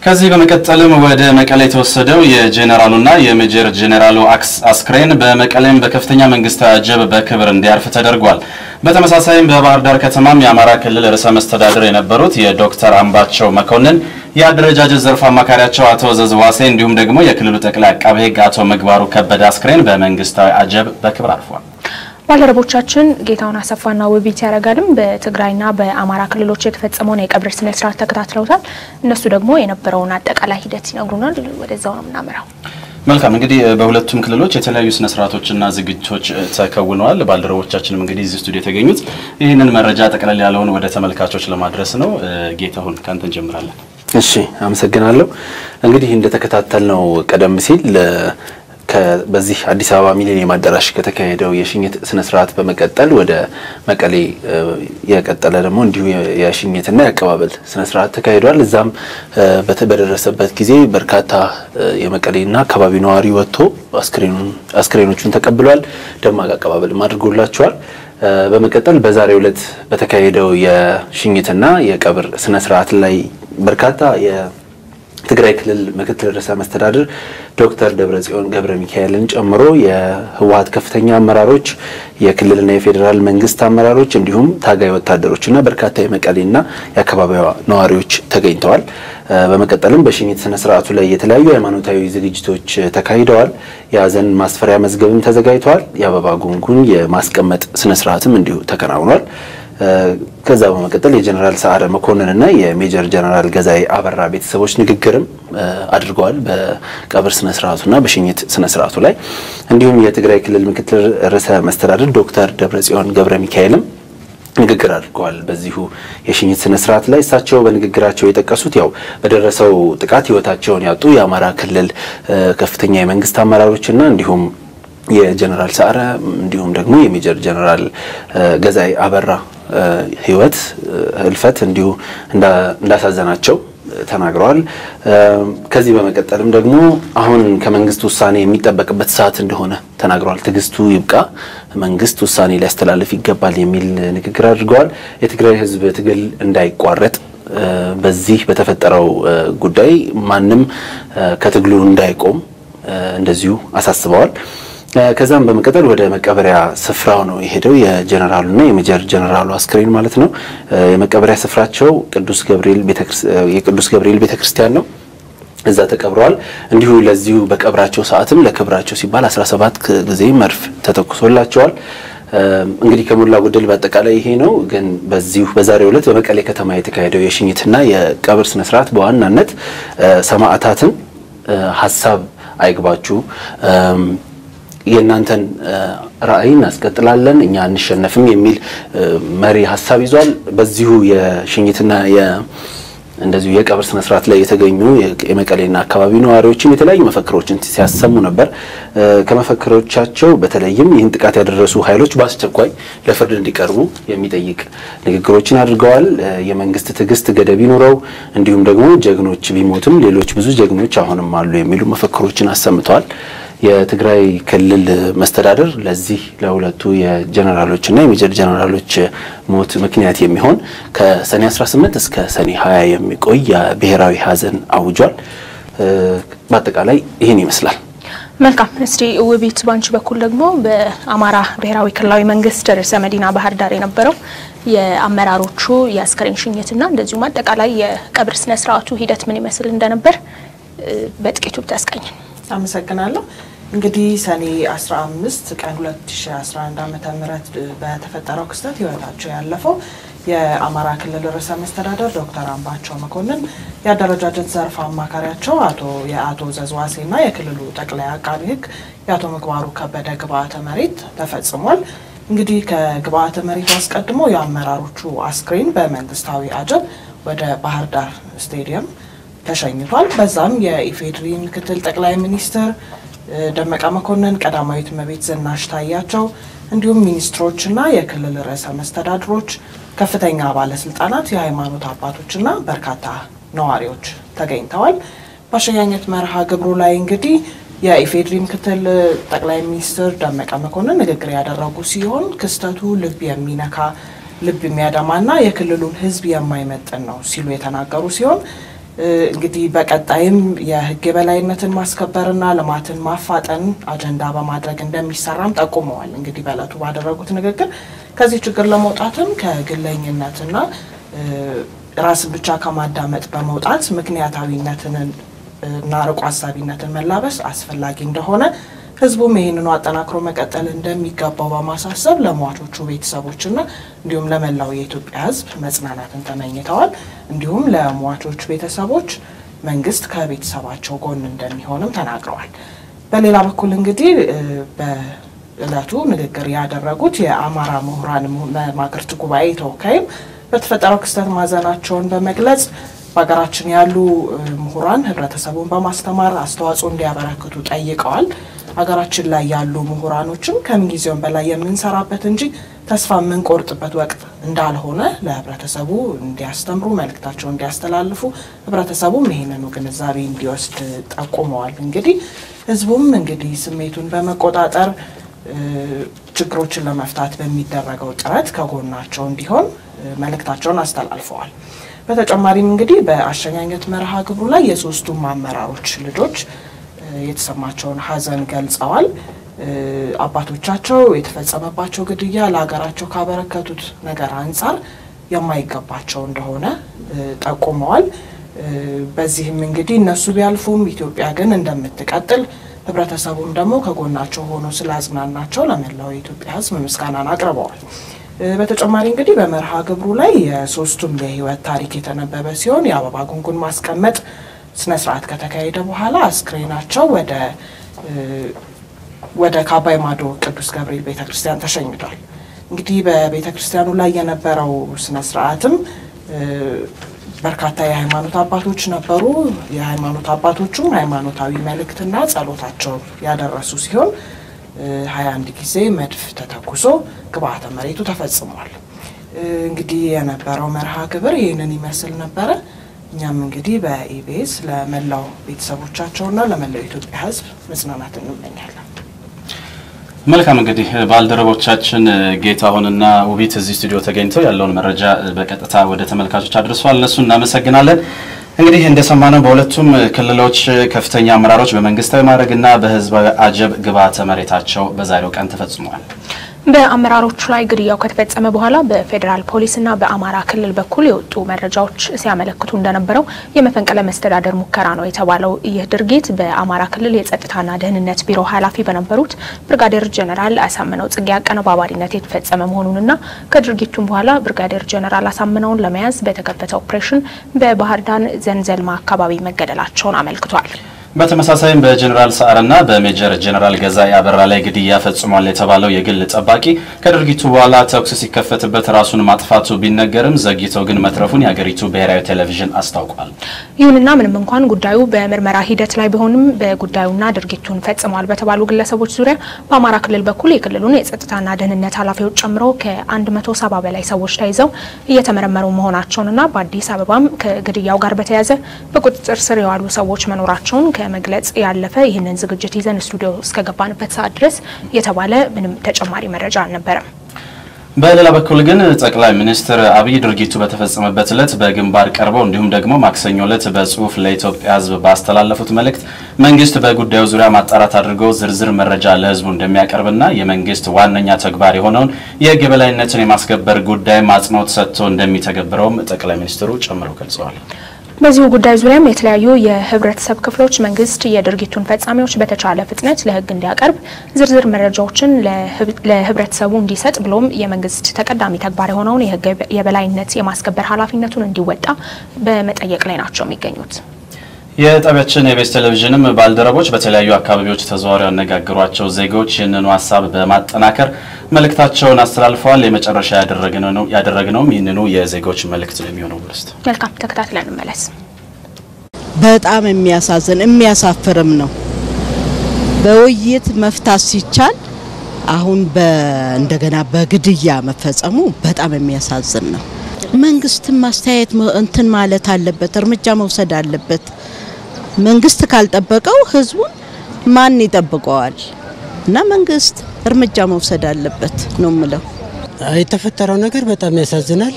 ከዚህ በመቀጠልም ወደ መቀሌ ተወሰደው የጄኔራሉና የሜጀር ጄኔራሉ አስክሬን በመቀሌም በከፍተኛ መንግስታዊ አጀብ በክብር እንዲያርፍ ተደርጓል። በተመሳሳይም በባህር ዳር ከተማም የአማራ ክልል ርዕሰ መስተዳድር የነበሩት የዶክተር አምባቸው መኮንን የአደረጃጀት ዘርፍ አማካሪያቸው አቶ ዘዝዋሴ እንዲሁም ደግሞ የክልሉ ጠቅላይ አቃቤ ሕግ አቶ ምግባሩ ከበደ አስክሬን በመንግስታዊ አጀብ በክብር አርፏል። ባልደረቦቻችን ጌታውን አሰፋና ውቢት ያረጋልም በትግራይና በአማራ ክልሎች የተፈጸመውን የቀብር ስነ ስርዓት ተከታትለውታል። እነሱ ደግሞ የነበረውን አጠቃላይ ሂደት ይነግሩናል። ወደዛው ነው እናመራው። መልካም እንግዲህ በሁለቱም ክልሎች የተለያዩ ስነ ስርዓቶችና ዝግጅቶች ተከውነዋል። ባልደረቦቻችንም እንግዲህ እዚህ ስቱዲዮ የተገኙት ይህንን መረጃ ጠቅለል ያለውን ወደ ተመልካቾች ለማድረስ ነው። ጌታውን ካንተ እንጀምራለን። እሺ አመሰግናለሁ። እንግዲህ እንደተከታተልነው ቀደም ሲል በዚህ አዲስ አበባ ሚሊኒየም አዳራሽ ከተካሄደው የሽኝት ስነ ስርዓት በመቀጠል ወደ መቀሌ የቀጠለ ደግሞ እንዲሁ የሽኝትና የአቀባበል ስነ ስርዓት ተካሂዷል። እዛም በደረሰበት ጊዜ በርካታ የመቀሌና አካባቢ ነዋሪ ወጥቶ አስክሬኖቹን ተቀብሏል። ደማቅ አቀባበል አድርጎላቸዋል። በመቀጠል በዛሬው ዕለት በተካሄደው የሽኝትና የቀብር ስነ ስርዓት ላይ በርካታ የትግራይ ክልል ምክትል ርዕሰ መስተዳድር ዶክተር ደብረጽዮን ገብረ ሚካኤልን ጨምሮ የህወሓት ከፍተኛ አመራሮች፣ የክልልና የፌደራል መንግስት አመራሮች እንዲሁም ታጋይ ወታደሮችና በርካታ የመቀሌና የአካባቢው ነዋሪዎች ተገኝተዋል። በመቀጠልም በሽኝት ስነ ስርዓቱ ላይ የተለያዩ ሃይማኖታዊ ዝግጅቶች ተካሂደዋል። የሀዘን ማስፈሪያ መዝገብም ተዘጋጅቷል። የአበባ ጉንጉን የማስቀመጥ ስነ ስርዓትም እንዲሁ ተከናውኗል። ከዛ በመቀጠል የጀነራል ሰዓረ መኮንንና የሜጀር ጀነራል ገዛይ አበራ ቤተሰቦች ንግግርም አድርገዋል በቀብር ስነ ስርዓቱና በሽኝት ስነ ስርዓቱ ላይ። እንዲሁም የትግራይ ክልል ምክትል ርዕሰ መስተዳድር ዶክተር ደብረጽዮን ገብረ ሚካኤልም ንግግር አድርገዋል በዚሁ የሽኝት ስነ ስርዓት ላይ። እሳቸው በንግግራቸው የጠቀሱት ያው በደረሰው ጥቃት ህይወታቸውን ያጡ የአማራ ክልል ከፍተኛ የመንግስት አመራሮችና እንዲሁም የጀነራል ሰዓረ እንዲሁም ደግሞ የሜጀር ጀነራል ገዛይ አበራ ህይወት ህልፈት እንዲሁ እንዳሳዘናቸው ተናግረዋል። ከዚህ በመቀጠልም ደግሞ አሁን ከመንግስት ውሳኔ የሚጠበቅበት ሰዓት እንደሆነ ተናግረዋል። ትግስቱ ይብቃ፣ መንግስት ውሳኔ ሊያስተላልፍ ይገባል የሚል ንግግር አድርገዋል። የትግራይ ህዝብ ትግል እንዳይቋረጥ በዚህ በተፈጠረው ጉዳይ ማንም ከትግሉ እንዳይቆም እንደዚሁ አሳስበዋል። ከዛም በመቀጠል ወደ መቀበሪያ ስፍራው ነው የሄደው የጀነራሉና የሜጀር ጀነራሉ አስክሬን ማለት ነው። የመቀበሪያ ስፍራቸው የቅዱስ ገብርኤል ቤተክርስቲያን ነው። እዛ ተቀብረዋል። እንዲሁ ለዚሁ በቀብራቸው ሰዓትም ለክብራቸው ሲባል 17 ጊዜ መርፍ ተተኩሶላቸዋል። እንግዲህ ከሞላ ጎደል በአጠቃላይ ይሄ ነው። ግን በዛሬው ዕለት በመቀሌ ከተማ የተካሄደው የሽኝትና የቀብር ስነ ስርዓት በዋናነት ሰማዕታትን ሐሳብ አይግባችሁ የናንተን ራዕይ እናስቀጥላለን እኛ እንሸነፍም የሚል መሪ ሐሳብ ይዟል። በዚሁ የሽኝትና እንደዚሁ የቀብር ስነ ስርዓት ላይ የተገኙ የመቀሌና አካባቢ ነዋሪዎችም የተለያዩ መፈክሮችን ሲያሰሙ ነበር። ከመፈክሮቻቸው በተለይም ይህን ጥቃት ያደረሱ ኃይሎች በአስቸኳይ ለፍርድ እንዲቀርቡ የሚጠይቅ ንግግሮችን አድርገዋል። የመንግስት ትግስት ገደብ ይኖረው እንዲሁም ደግሞ ጀግኖች ቢሞቱም ሌሎች ብዙ ጀግኖች አሁንም አሉ የሚሉ መፈክሮችን አሰምተዋል። የትግራይ ክልል መስተዳድር ለዚህ ለሁለቱ የጀነራሎችና የሜጀር ጀነራሎች ሞት ምክንያት የሚሆን ከሰኔ 18 እስከ ሰኔ 20 የሚቆይ የብሔራዊ ሀዘን አውጇል። በአጠቃላይ ይሄን ይመስላል። መልካም። እስቲ ውቢት ባንቺ በኩል ደግሞ በአማራ ብሔራዊ ክልላዊ መንግስት ርዕሰ መዲና ባህር ዳር የነበረው የአመራሮቹ የአስክሬን ሽኝትና እንደዚሁም አጠቃላይ የቀብር ስነ ስርዓቱ ሂደት ምን ይመስል እንደነበር በጥቂቱ ብታስቃኝ። አመሰግናለሁ። እንግዲህ ሰኔ 15 ቀን 2011 ዓመተ ምህረት በተፈጠረው ክስተት ህይወታቸው ያለፈው የአማራ ክልል ርዕሰ መስተዳድር ዶክተር አምባቸው መኮንን የአደረጃጀት ዘርፍ አማካሪያቸው የአቶ ዘዝዋሴና የክልሉ ጠቅላይ አቃቤ ሕግ የአቶ ምግባሩ ከበደ ግብአተ መሬት ተፈጽሟል። እንግዲህ ከግብአተ መሬቱ አስቀድሞ የአመራሮቹ አስክሬን በመንግስታዊ አጀብ ወደ ባህር ዳር ስቴዲየም ተሸኝቷል። በዛም የኢፌድሪ ምክትል ጠቅላይ ሚኒስትር ደመቀ መኮንን፣ ቀዳማዊት እመቤት ዝናሽ ታያቸው እንዲሁም ሚኒስትሮችና የክልል ርዕሰ መስተዳድሮች፣ ከፍተኛ ባለስልጣናት፣ የሃይማኖት አባቶችና በርካታ ነዋሪዎች ተገኝተዋል። በአሸኛኘት መርሃ ግብሩ ላይ እንግዲህ የኢፌድሪ ምክትል ጠቅላይ ሚኒስትር ደመቀ መኮንን ንግግር ያደረጉ ሲሆን ክስተቱ ልብ የሚነካ ልብ የሚያደማና የክልሉን ህዝብ የማይመጥን ነው ሲሉ የተናገሩ ሲሆን እንግዲህ በቀጣይም የህግ የበላይነትን ማስከበርና ልማትን ማፋጠን አጀንዳ በማድረግ እንደሚሰራም ጠቁመዋል። እንግዲህ በእለቱ ባደረጉት ንግግር ከዚህ ችግር ለመውጣትም ከግለኝነትና ራስን ብቻ ከማዳመጥ በመውጣት ምክንያታዊነትን እና ርቆ አሳቢነትን መላበስ አስፈላጊ እንደሆነ ህዝቡም ይሄንን አጠናክሮ መቀጠል እንደሚገባው በማሳሰብ ለሟቾቹ ቤተሰቦችና እንዲሁም ለመላው የኢትዮጵያ ህዝብ መጽናናትን ተመኝተዋል። እንዲሁም ለሟቾቹ ቤተሰቦች መንግስት ከቤተሰባቸው ጎን እንደሚሆንም ተናግረዋል። በሌላ በኩል እንግዲህ በእለቱ ንግግር ያደረጉት የአማራ ምሁራን መማክርት ጉባኤ ተወካይም በተፈጠረው ክስተት ማዘናቸውን በመግለጽ በሀገራችን ያሉ ምሁራን ህብረተሰቡን በማስተማር አስተዋጽኦ እንዲያበረክቱ ጠይቀዋል። ሀገራችን ላይ ያሉ ምሁራኖችም ከምንጊዜውም በላይ የምንሰራበት እንጂ ተስፋ የምንቆርጥበት ወቅት እንዳልሆነ ለህብረተሰቡ እንዲያስተምሩ መልእክታቸውን እንዲያስተላልፉ ህብረተሰቡም ይሄንኑ ግንዛቤ እንዲወስድ ጠቁመዋል። እንግዲህ ህዝቡም እንግዲህ ስሜቱን በመቆጣጠር ችግሮችን ለመፍታት በሚደረገው ጥረት ከጎናቸው እንዲሆን መልእክታቸውን አስተላልፈዋል። በተጨማሪም እንግዲህ በአሸኛኘት መርሃ ግብሩ ላይ የሶስቱም አመራሮች ልጆች የተሰማቸውን ሀዘን ገልጸዋል። አባቶቻቸው የተፈጸመባቸው ግድያ ለሀገራቸው ካበረከቱት ነገር አንፃር የማይገባቸው እንደሆነ ጠቁመዋል። በዚህም እንግዲህ እነሱ ቢያልፉም ኢትዮጵያ ግን እንደምትቀጥል ህብረተሰቡም ደግሞ ከጎናቸው ሆኖ ስላጽናናቸው ለመላው የኢትዮጵያ ህዝብ ምስጋናን አቅርበዋል። በተጨማሪ እንግዲህ በመርሃ ግብሩ ላይ የሶስቱም የህይወት ታሪክ የተነበበ ሲሆን የአበባ ጉንጉን ማስቀመጥ ስነ ስርዓት ከተካሄደ በኋላ አስክሬናቸው ወደ ካባይ ማዶ ቅዱስ ገብርኤል ቤተክርስቲያን ተሸኝቷል። እንግዲህ በቤተክርስቲያኑ ላይ የነበረው ስነ ስርዓትም በርካታ የሃይማኖት አባቶች ነበሩ። የሃይማኖት አባቶቹም ሃይማኖታዊ መልእክትና ጸሎታቸው ያደረሱ ሲሆን 21 ጊዜ መድፍ ተተኩሶ ግብአተ መሬቱ ተፈጽሟል። እንግዲህ የነበረው መርሃ ግብር ይሄንን ይመስል ነበር። እኛም እንግዲህ በኢቢኤስ ለመላው ቤተሰቦቻቸውና ለመላው ኢትዮጵያ ህዝብ መጽናናት እንመኛለን። መልካም እንግዲህ ባልደረቦቻችን ጌታሁንና ውቢት እዚህ ስቱዲዮ ተገኝተው ያለውን መረጃ በቀጥታ ወደ ተመልካቾች አድርሰዋል። እነሱ እናመሰግናለን። እንግዲህ እንደሰማነው በሁለቱም ክልሎች ከፍተኛ አመራሮች በመንግስታዊ ማዕረግና በህዝባዊ አጀብ ግብአተ መሬታቸው በዛሬው ቀን ተፈጽሟል። በአመራሮቹ ላይ ግድያው ከተፈጸመ በኋላ በፌደራል ፖሊስና በአማራ ክልል በኩል የወጡ መረጃዎች ሲያመለክቱ እንደነበረው የመፈንቅለ መስተዳደር ሙከራ ነው የተባለው ይህ ድርጊት በአማራ ክልል የጸጥታና ደህንነት ቢሮ ኃላፊ በነበሩት ብርጋዴር ጀነራል አሳምነው ጽጌ አቀነባባሪነት የተፈጸመ መሆኑንና ከድርጊቱም በኋላ ብርጋዴር ጀነራል አሳምነውን ለመያዝ በተከፈተ ኦፕሬሽን በባህር ዳር ዘንዘልማ አካባቢ መገደላቸውን አመልክቷል። በተመሳሳይም በጀነራል ሰዓረና በሜጀር ጀነራል ገዛኢ አበራ ላይ ግድያ ፈጽሟል የተባለው የግል ጠባቂ ከድርጊቱ በኋላ ተኩስ ሲከፈትበት ራሱን ማጥፋቱ ቢነገርም ዘግይተው ግን መትረፉን የሀገሪቱ ብሔራዊ ቴሌቪዥን አስታውቋል። ይሁንና ምንም እንኳን ጉዳዩ በምርመራ ሂደት ላይ ቢሆንም በጉዳዩና ድርጊቱን ፈጽሟል በተባሉ ግለሰቦች ዙሪያ በአማራ ክልል በኩል የክልሉን የጸጥታና ደህንነት ኃላፊዎች ጨምሮ ከ170 በላይ ሰዎች ተይዘው እየተመረመሩ መሆናቸውንና በአዲስ አበባም ከግድያው ጋር በተያያዘ በቁጥጥር ስር የዋሉ ሰዎች መኖራቸውን ከመግለጽ ያለፈ ይህንን ዝግጅት ይዘን ስቱዲዮ እስከገባንበት ሰዓት ድረስ የተባለ ምንም ተጨማሪ መረጃ አልነበረም። በሌላ በኩል ግን ጠቅላይ ሚኒስትር አብይ ድርጊቱ በተፈጸመበት ዕለት በግንባር ቀርበው እንዲሁም ደግሞ ማክሰኞ ዕለት በጽሁፍ ለኢትዮጵያ ሕዝብ ባስተላለፉት መልእክት መንግስት በጉዳዩ ዙሪያ ማጣራት አድርጎ ዝርዝር መረጃ ለሕዝቡ እንደሚያቀርብና የመንግስት ዋነኛ ተግባር የሆነውን የሕግ የበላይነትን የማስከበር ጉዳይ አጽንኦት ሰጥቶ እንደሚተገብረውም ጠቅላይ ሚኒስትሩ ጨምረው ገልጸዋል። በዚሁ ጉዳይ ዙሪያም የተለያዩ የህብረተሰብ ክፍሎች መንግስት የድርጊቱን ፈጻሚዎች በተቻለ ፍጥነት ለህግ እንዲያቀርብ ዝርዝር መረጃዎችን ለህብረተሰቡ እንዲሰጥ ብሎም የመንግስት ተቀዳሚ ተግባር የሆነውን የህግ የበላይነት የማስከበር ኃላፊነቱን እንዲወጣ በመጠየቅ ላይ ናቸው የሚገኙት። የጣቢያችን ኢቢኤስ ቴሌቪዥንም ባልደረቦች በተለያዩ አካባቢዎች ተዘዋውረው ያነጋገሯቸው ዜጎች ይህንኑ ሐሳብ በማጠናከር መልእክታቸውን አስተላልፈዋል። የመጨረሻ ያደረግነው ይህንኑ የዜጎች መልእክት ነው የሚሆነው። ውስጥ መልካም ተከታትለን እንመለስ። በጣም የሚያሳዝን የሚያሳፍርም ነው። በውይይት መፍታት ሲቻል አሁን እንደገና በግድያ መፈጸሙ በጣም የሚያሳዝን ነው። መንግስት ማስተያየት እንትን ማለት አለበት፣ እርምጃ መውሰድ አለበት። መንግስት ካልጠበቀው ህዝቡን ማን ይጠብቀዋል? እና መንግስት እርምጃ መውሰድ አለበት ነው ምለው። የተፈጠረው ነገር በጣም ያሳዝናል።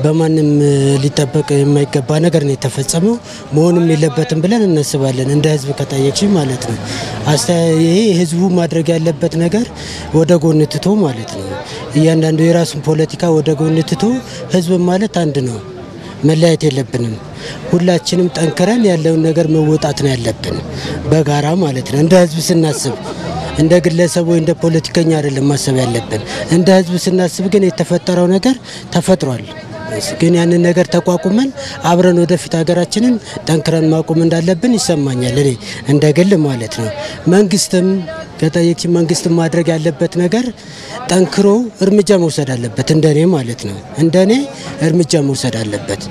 በማንም ሊጠበቅ የማይገባ ነገር ነው የተፈጸመው። መሆንም የለበትም ብለን እናስባለን እንደ ህዝብ ከጠየቅሽ ማለት ነው። ይሄ ህዝቡ ማድረግ ያለበት ነገር ወደ ጎን ትቶ ማለት ነው። እያንዳንዱ የራሱን ፖለቲካ ወደ ጎን ትቶ ህዝብ ማለት አንድ ነው። መለያየት የለብንም። ሁላችንም ጠንክረን ያለውን ነገር መወጣት ነው ያለብን በጋራ ማለት ነው። እንደ ህዝብ ስናስብ እንደ ግለሰብ ወይ እንደ ፖለቲከኛ አይደለም ማሰብ ያለብን። እንደ ህዝብ ስናስብ ግን የተፈጠረው ነገር ተፈጥሯል። ግን ያንን ነገር ተቋቁመን አብረን ወደፊት ሀገራችንን ጠንክረን ማቆም እንዳለብን ይሰማኛል እኔ እንደ ግል ማለት ነው። መንግስትም ከጠየቅሽ መንግስትም ማድረግ ያለበት ነገር ጠንክሮ እርምጃ መውሰድ አለበት እንደኔ ማለት ነው። እንደኔ እርምጃ መውሰድ አለበት።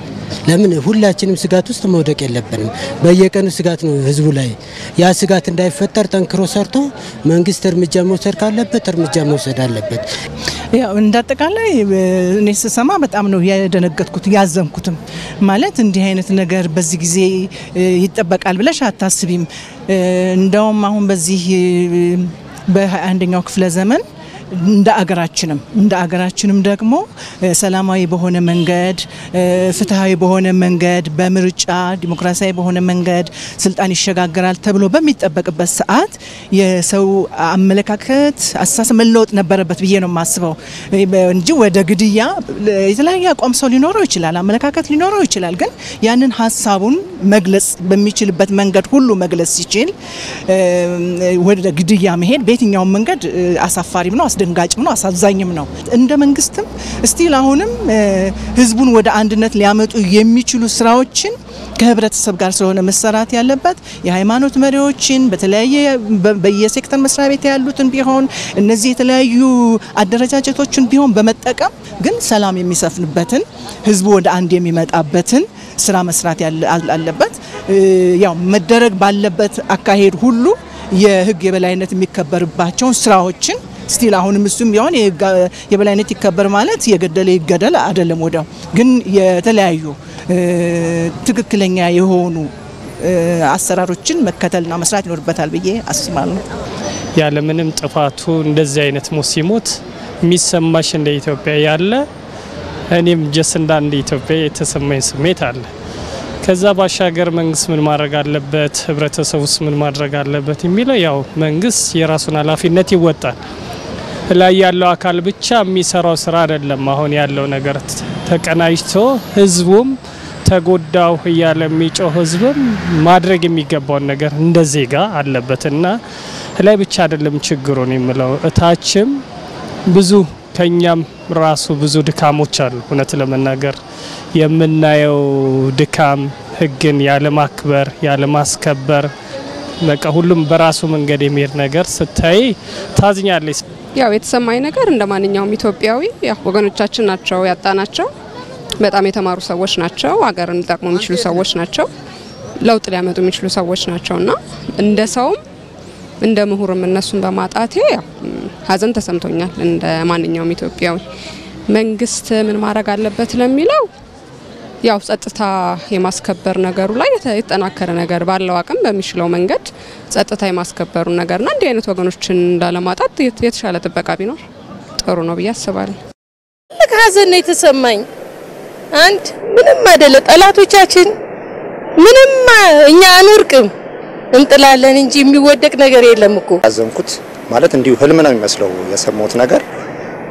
ለምን ሁላችንም ስጋት ውስጥ መውደቅ የለብንም። በየቀኑ ስጋት ነው ህዝቡ ላይ። ያ ስጋት እንዳይፈጠር ጠንክሮ ሰርቶ መንግስት እርምጃ መውሰድ ካለበት እርምጃ መውሰድ አለበት። ያው እንደተጠቃላይ እኔ ስሰማ በጣም ነው ያደነገጥኩት ያዘንኩትም። ማለት እንዲህ አይነት ነገር በዚህ ጊዜ ይጠበቃል ብለሽ አታስቢም። እንደውም አሁን በዚህ በ21ኛው ክፍለ ዘመን እንደ አገራችንም ደግሞ ሰላማዊ በሆነ መንገድ ፍትሃዊ በሆነ መንገድ በምርጫ ዲሞክራሲያዊ በሆነ መንገድ ስልጣን ይሸጋገራል ተብሎ በሚጠበቅበት ሰዓት የሰው አመለካከት አሳሰብ መለወጥ ነበረበት ብዬ ነው ማስበው እንጂ ወደ ግድያ የተለያየ አቋም ሰው ሊኖረው ይችላል፣ አመለካከት ሊኖረው ይችላል። ግን ያንን ሐሳቡን መግለጽ በሚችልበት መንገድ ሁሉ መግለጽ ሲችል ወደ ግድያ መሄድ በየትኛው መንገድ አሳፋሪም ነው፣ አስደንጋጭም ነው፣ አሳዛኝም ነው። እንደ መንግስትም ስቲል አሁንም ህዝቡን ወደ አንድነት ሊያመጡ የሚችሉ ስራዎችን ከህብረተሰብ ጋር ስለሆነ መሰራት ያለበት የሃይማኖት መሪዎችን በተለያየ በየሴክተር መስሪያ ቤት ያሉትን ቢሆን እነዚህ የተለያዩ አደረጃጀቶችን ቢሆን በመጠቀም ግን ሰላም የሚሰፍንበትን ህዝቡ ወደ አንድ የሚመጣበትን ስራ መስራት አለበት። ያው መደረግ ባለበት አካሄድ ሁሉ የህግ የበላይነት የሚከበርባቸው ስራዎችን ስቲል አሁንም እሱም ቢሆን የበላይነት ይከበር ማለት የገደለ ይገደል አይደለም። ወዲያው ግን የተለያዩ ትክክለኛ የሆኑ አሰራሮችን መከተልና መስራት ይኖርበታል ብዬ አስባለሁ። ያለ ምንም ጥፋቱ እንደዚህ አይነት ሙስሊሞት የሚሰማሽ እንደ ኢትዮጵያ ያለ እኔም ጀስ እንደ ኢትዮጵያ የተሰማኝ ስሜት አለ። ከዛ ባሻገር መንግስት ምን ማድረግ አለበት፣ ህብረተሰቡስ ምን ማድረግ አለበት የሚለው ያው መንግስት የራሱን ኃላፊነት ይወጣል። ላይ ያለው አካል ብቻ የሚሰራው ስራ አይደለም። አሁን ያለው ነገር ተቀናጅቶ ህዝቡም ተጎዳው እያለ የሚጮህ ህዝብም ማድረግ የሚገባው ነገር እንደ ዜጋ አለበትና ላይ ብቻ አይደለም ችግሩን የሚለው እታችም ብዙ ከኛም ራሱ ብዙ ድካሞች አሉ። እውነት ለመናገር የምናየው ድካም ህግን ያለ ማክበር ያለ ማስከበር በቃ ሁሉም በራሱ መንገድ የሚሄድ ነገር ስታይ ታዝኛለሽ። ያው የተሰማኝ ነገር እንደማንኛውም ኢትዮጵያዊ ያው ወገኖቻችን ናቸው ያጣናቸው፣ በጣም የተማሩ ሰዎች ናቸው፣ ሀገርን ሊጠቅሙ የሚችሉ ሰዎች ናቸው፣ ለውጥ ሊያመጡ የሚችሉ ሰዎች ናቸውና እንደ ሰውም እንደ ምሁርም እነሱን በማጣቴ ያው ሀዘን ተሰምቶኛል እንደ ማንኛውም ኢትዮጵያዊ። መንግስት ምን ማድረግ አለበት ለሚለው ያው ጸጥታ የማስከበር ነገሩ ላይ የተጠናከረ ነገር ባለው አቅም በሚሽለው መንገድ ጸጥታ የማስከበሩ ነገርና እንዲህ አይነት ወገኖችን እንዳለማጣት የተሻለ ጥበቃ ቢኖር ጥሩ ነው ብዬ አስባለሁ። ሀዘን ነው የተሰማኝ። አንድ ምንም አይደለ ጠላቶቻችን ምንም እኛ አንወርቅም እንጥላለን እንጂ የሚወደቅ ነገር የለም እኮ። አዘንኩት ማለት እንዲሁ ህልም ነው የሚመስለው። የሰማሁት ነገር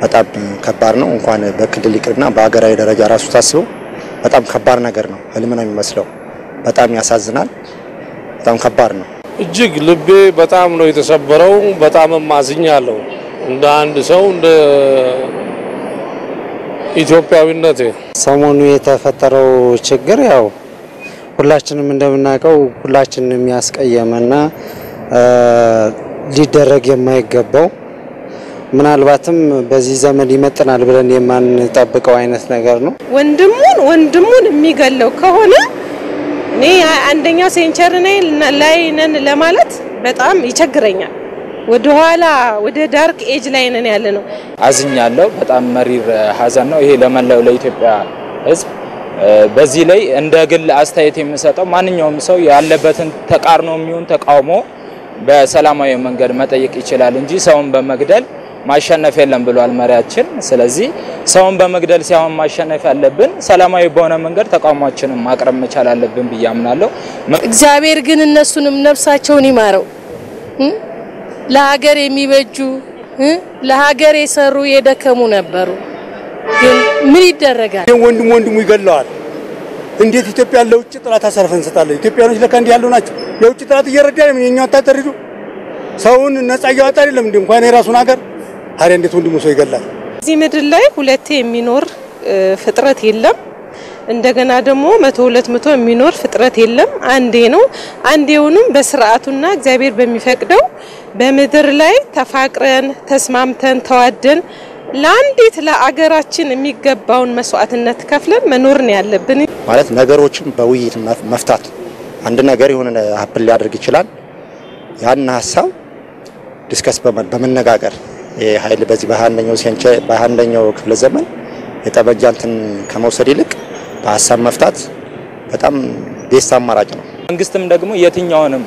በጣም ከባድ ነው። እንኳን በክልል ይቅርና በአገራዊ ደረጃ ራሱ ታስበው በጣም ከባድ ነገር ነው። ህልም ነው የሚመስለው። በጣም ያሳዝናል። በጣም ከባድ ነው። እጅግ ልቤ በጣም ነው የተሰበረው። በጣም ማዝኛለሁ እንደ አንድ ሰው እንደ ኢትዮጵያዊነቴ። ሰሞኑ የተፈጠረው ችግር ያው ሁላችንም እንደምናውቀው ሁላችንም ያስቀየመና ሊደረግ የማይገባው ምናልባትም በዚህ ዘመን ይመጥናል ብለን የማንጠብቀው አይነት ነገር ነው። ወንድሙን የሚገለው ከሆነ እኔ አንደኛው ሴንቸር ላይ ነን ለማለት በጣም ይቸግረኛል። ወደ ኋላ ወደ ዳርክ ኤጅ ላይ ነን ያለ ነው። አዝኛለሁ። በጣም መሪር ሀዘን ነው ይሄ ለመላው ለኢትዮጵያ ህዝብ። በዚህ ላይ እንደ ግል አስተያየት የምሰጠው ማንኛውም ሰው ያለበትን ተቃርኖ የሚሆን ተቃውሞ በሰላማዊ መንገድ መጠየቅ ይችላል እንጂ ሰውን በመግደል ማሸነፍ የለም ብሏል መሪያችን። ስለዚህ ሰውን በመግደል ሳይሆን ማሸነፍ ያለብን ሰላማዊ በሆነ መንገድ ተቃውሟችንን ማቅረብ መቻል አለብን ብዬ አምናለሁ። እግዚአብሔር ግን እነሱንም ነፍሳቸውን ይማረው። ለሀገር የሚበጁ ለሀገር የሰሩ የደከሙ ነበሩ። ግን ምን ይደረጋል? ወንድሙ ይገለዋል። እንዴት ኢትዮጵያ ለውጭ ጥላት አሳልፈን እንሰጣለን? ኢትዮጵያኖች ለካ እንዲህ ያሉ ናቸው። የውጭ ጥላት እየረዳ ነው የኛው ወታደር ሂዱ ሰውን ነፃ ያወጣ አይደለም እንዴ? እንኳን የራሱን ሀገር አሬ እንዴት ወንድሙ ሰው ይገላል? እዚህ ምድር ላይ ሁለቴ የሚኖር ፍጥረት የለም። እንደገና ደግሞ 100-200 የሚኖር ፍጥረት የለም። አንዴ ነው። አንዴውንም በሥርዓቱና እግዚአብሔር በሚፈቅደው በምድር ላይ ተፋቅረን ተስማምተን ተዋደን ለአንዲት ለአገራችን የሚገባውን መስዋዕትነት ከፍለን መኖር ነው ያለብን። ማለት ነገሮችን በውይይት መፍታት አንድ ነገር የሆነ ሀፕል ሊያደርግ ይችላል። ያን ሐሳብ ዲስከስ በመነጋገር የኃይል በዚህ በ21ኛው ክፍለ ዘመን የጠመንጃንትን ከመውሰድ ይልቅ በሐሳብ መፍታት በጣም ቤስት አማራጭ ነው። መንግስትም ደግሞ የትኛውንም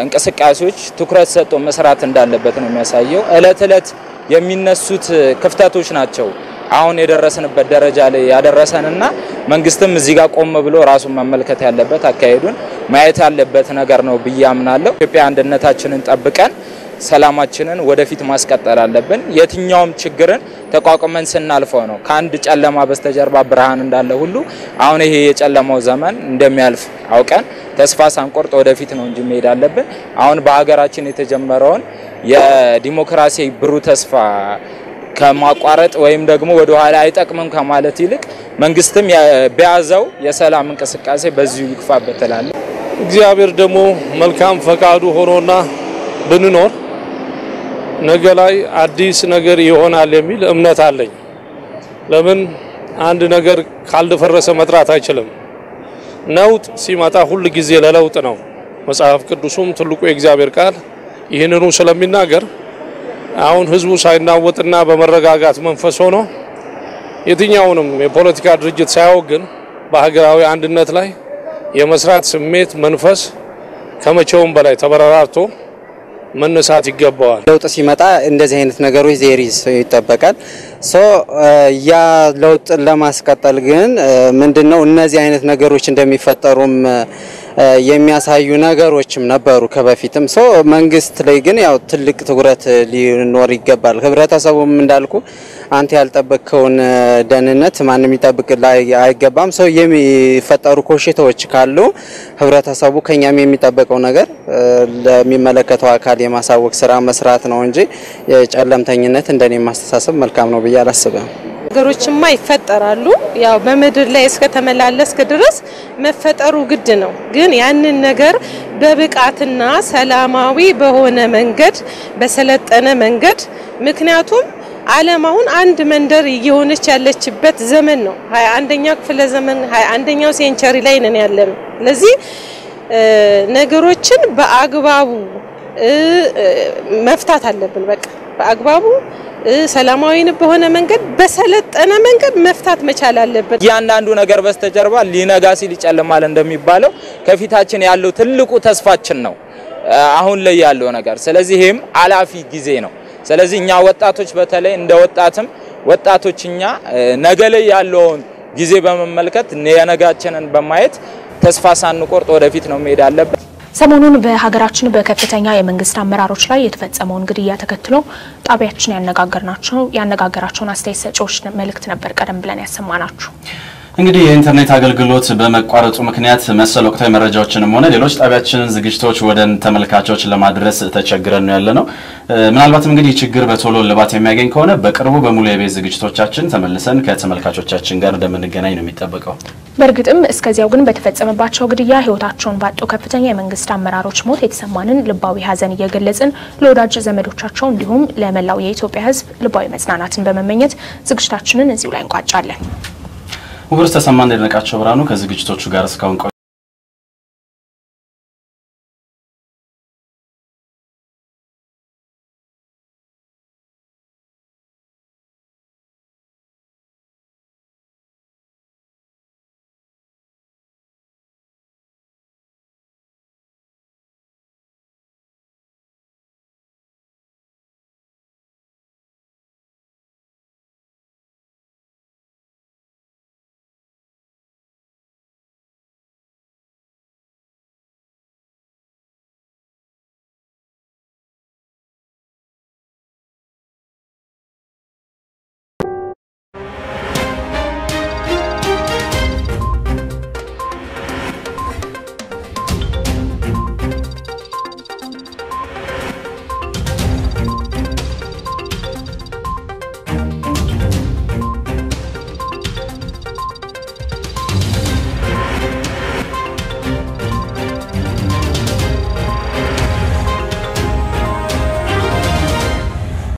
እንቅስቃሴዎች ትኩረት ሰጥቶ መስራት እንዳለበት ነው የሚያሳየው። እለት የሚነሱት ክፍተቶች ናቸው አሁን የደረስንበት ደረጃ ላይ ያደረሰንና መንግስትም እዚህ ጋር ቆም ብሎ ራሱን መመልከት ያለበት አካሄዱን ማየት ያለበት ነገር ነው ብዬ አምናለሁ። ኢትዮጵያ አንድነታችንን ጠብቀን ሰላማችንን ወደፊት ማስቀጠል አለብን። የትኛውም ችግርን ተቋቁመን ስናልፈው ነው ከአንድ ጨለማ በስተጀርባ ብርሃን እንዳለ ሁሉ አሁን ይሄ የጨለማው ዘመን እንደሚያልፍ አውቀን ተስፋ ሳንቆርጥ ወደፊት ነው እንጂ መሄድ አለብን። አሁን በሀገራችን የተጀመረውን የዲሞክራሲ ብሩህ ተስፋ ከማቋረጥ ወይም ደግሞ ወደ ኋላ አይጠቅምም ከማለት ይልቅ መንግስትም በያዘው የሰላም እንቅስቃሴ በዚሁ ይክፋበት ተላለ። እግዚአብሔር ደግሞ መልካም ፈቃዱ ሆኖና ብንኖር ነገ ላይ አዲስ ነገር ይሆናል የሚል እምነት አለኝ። ለምን አንድ ነገር ካልደፈረሰ መጥራት አይችልም። ነውጥ ሲመጣ ሁሉ ጊዜ ለለውጥ ነው። መጽሐፍ ቅዱስም ትልቁ የእግዚአብሔር ቃል ይህንኑ ስለሚናገር አሁን ህዝቡ ሳይናወጥና በመረጋጋት መንፈስ ሆኖ የትኛውንም የፖለቲካ ድርጅት ሳይወግን በሀገራዊ አንድነት ላይ የመስራት ስሜት መንፈስ ከመቼውም በላይ ተበራራቶ መነሳት ይገባዋል። ለውጥ ሲመጣ እንደዚህ አይነት ነገሮች ዜሪስ ይተበቃል። ያ ለውጥ ለማስቀጠል ግን ምንድነው እነዚህ አይነት ነገሮች እንደሚፈጠሩም የሚያሳዩ ነገሮችም ነበሩ ከበፊትም። መንግስት ላይ ግን ያው ትልቅ ትኩረት ሊኖር ይገባል። ህብረተሰቡም እንዳልኩ አንተ ያልጠበቀውን ደህንነት ማንም ይጠብቅ ላይ አይገባም። የሚፈጠሩ ኮሽታዎች ካሉ ህብረተሰቡ ከኛም የሚጠበቀው ነገር ለሚመለከተው አካል የማሳወቅ ስራ መስራት ነው እንጂ የጨለምተኝነት እንደኔ ማስተሳሰብ መልካም ነው ብዬ አላስብም። ነገሮችማ ይፈጠራሉ። ያው በመድር ላይ እስከ ተመላለስከ ድረስ መፈጠሩ ግድ ነው። ግን ያንን ነገር በብቃትና ሰላማዊ በሆነ መንገድ በሰለጠነ መንገድ ምክንያቱም ዓለማውን አንድ መንደር እየሆነች ያለችበት ዘመን ነው። 21ኛው ክፍለ ዘመን 21ኛው ሴንቸሪ ላይ ነን ያለነው። ስለዚህ ነገሮችን በአግባቡ መፍታት አለብን። በቃ በአግባቡ ሰላማዊ በሆነ መንገድ በሰለጠነ መንገድ መፍታት መቻል አለበት። ያንዳንዱ ነገር በስተጀርባ ሊነጋ ሲል ይጨልማል እንደሚባለው ከፊታችን ያለው ትልቁ ተስፋችን ነው አሁን ላይ ያለው ነገር። ስለዚህ ይሄም አላፊ ጊዜ ነው። ስለዚህ እኛ ወጣቶች በተለይ እንደ ወጣቶችኛ ነገ ላይ ያለውን ጊዜ በመመልከት የነጋችንን በማየት ተስፋ ሳንቆርጥ ወደፊት ነው መሄድ አለበት። ሰሞኑን በሀገራችን በከፍተኛ የመንግስት አመራሮች ላይ የተፈጸመውን ግድያ ተከትሎ ጣቢያችን ያነጋገራቸውን አስተያየት ሰጪዎች መልእክት ነበር ቀደም ብለን ያሰማናችሁ። እንግዲህ የኢንተርኔት አገልግሎት በመቋረጡ ምክንያት መሰል ወቅታዊ መረጃዎችንም ሆነ ሌሎች ጣቢያችንን ዝግጅቶች ወደ ተመልካቾች ለማድረስ ተቸግረን ነው ያለነው። ምናልባትም እንግዲህ ችግር በቶሎ ልባት የሚያገኝ ከሆነ በቅርቡ በሙሉ የቤት ዝግጅቶቻችን ተመልሰን ከተመልካቾቻችን ጋር እንደምንገናኝ ነው የሚጠበቀው። በእርግጥም እስከዚያው ግን በተፈጸመባቸው ግድያ ህይወታቸውን ባጡ ከፍተኛ የመንግስት አመራሮች ሞት የተሰማንን ልባዊ ሀዘን እየገለጽን ለወዳጅ ዘመዶቻቸው እንዲሁም ለመላው የኢትዮጵያ ህዝብ ልባዊ መጽናናትን በመመኘት ዝግጅታችንን እዚሁ ላይ እንቋጫለን። ውብርስ ተሰማ እንደነቃቸው ብራኑ ከዝግጅቶቹ ጋር እስካሁን